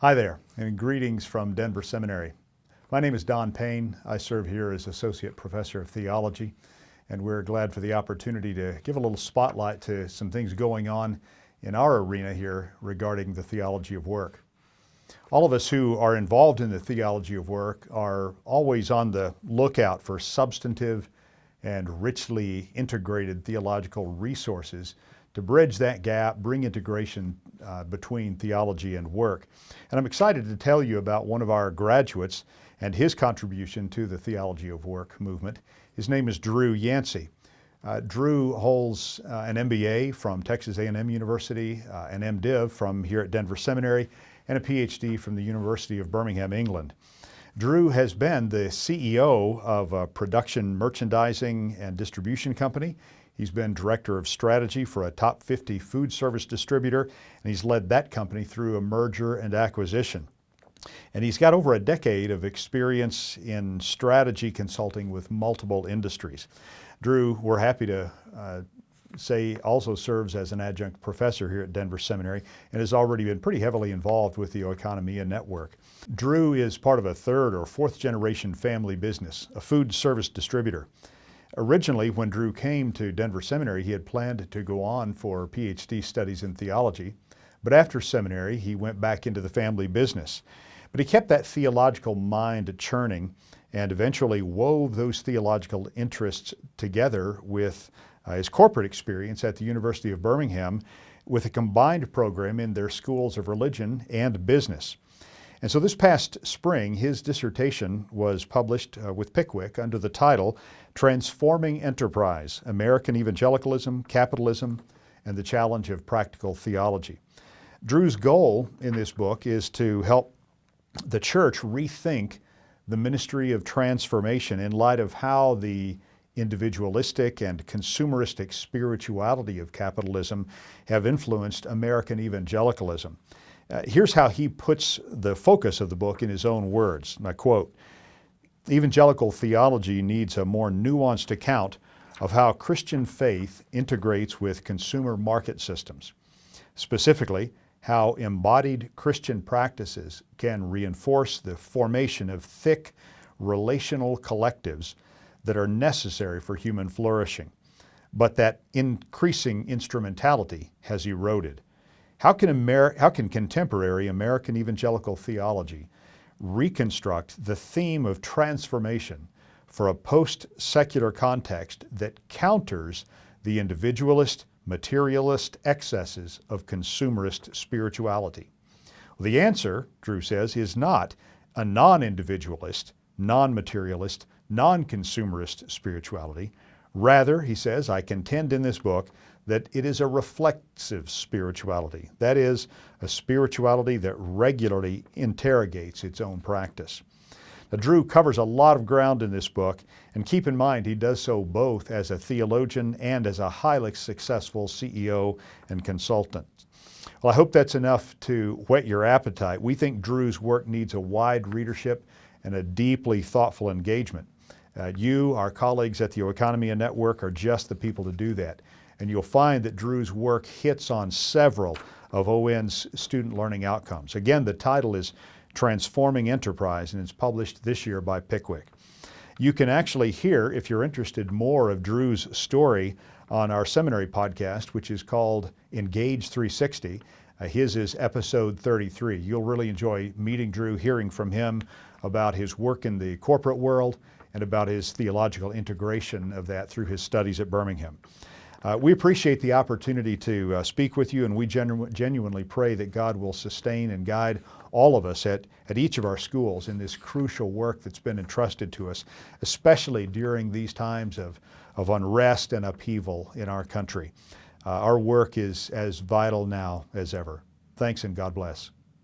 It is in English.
Hi there, and greetings from Denver Seminary. My name is Don Payne. I serve here as Associate Professor of Theology, and we're glad for the opportunity to give a little spotlight to some things going on in our arena here regarding the theology of work. All of us who are involved in the theology of work are always on the lookout for substantive and richly integrated theological resources to bridge that gap, bring integration between theology and work. And I'm excited to tell you about one of our graduates and his contribution to the theology of work movement. His name is Drew Yancey. Drew holds an MBA from Texas A&M University, an MDiv from here at Denver Seminary, and a PhD from the University of Birmingham, England. Drew has been the CEO of a production merchandising and distribution company. He's been director of strategy for a top 50 food service distributor, and he's led that company through a merger and acquisition. And he's got over a decade of experience in strategy consulting with multiple industries. Drew, we're happy to say, also serves as an adjunct professor here at Denver Seminary and has already been pretty heavily involved with the Oikonomia Network. Drew is part of a third or fourth generation family business, a food service distributor. Originally, when Drew came to Denver Seminary, he had planned to go on for PhD studies in theology, but after seminary, he went back into the family business. But he kept that theological mind churning and eventually wove those theological interests together with his corporate experience at the University of Birmingham with a combined program in their schools of religion and business. And so this past spring, his dissertation was published with Pickwick under the title, Transforming Enterprise, American Evangelicalism, Capitalism, and the Challenge of Practical Theology. Drew's goal in this book is to help the church rethink the ministry of transformation in light of how the individualistic and consumeristic spirituality of capitalism have influenced American evangelicalism. Here's how he puts the focus of the book in his own words, and I quote, "Evangelical theology needs a more nuanced account of how Christian faith integrates with consumer market systems. Specifically, how embodied Christian practices can reinforce the formation of thick relational collectives that are necessary for human flourishing, but that increasing instrumentality has eroded. How can contemporary American evangelical theology reconstruct the theme of transformation for a post-secular context that counters the individualist, materialist excesses of consumerist spirituality?" Well, the answer, Drew says, is not a non-individualist, non-materialist, non-consumerist spirituality. Rather, he says, I contend in this book that it is a reflexive spirituality. That is, a spirituality that regularly interrogates its own practice. Now, Drew covers a lot of ground in this book, and keep in mind he does so both as a theologian and as a highly successful CEO and consultant. Well, I hope that's enough to whet your appetite. We think Drew's work needs a wide readership and a deeply thoughtful engagement. You, our colleagues at the Oikonomia Network, are just the people to do that. And you'll find that Drew's work hits on several of ON's student learning outcomes. Again, the title is Transforming Enterprise, and it's published this year by Pickwick. You can actually hear, if you're interested, more of Drew's story on our seminary podcast, which is called Engage 360. His is episode 33. You'll really enjoy meeting Drew, hearing from him about his work in the corporate world and about his theological integration of that through his studies at Birmingham. We appreciate the opportunity to speak with you, and we genuinely pray that God will sustain and guide all of us at each of our schools in this crucial work that's been entrusted to us, especially during these times of unrest and upheaval in our country. Our work is as vital now as ever. Thanks, and God bless.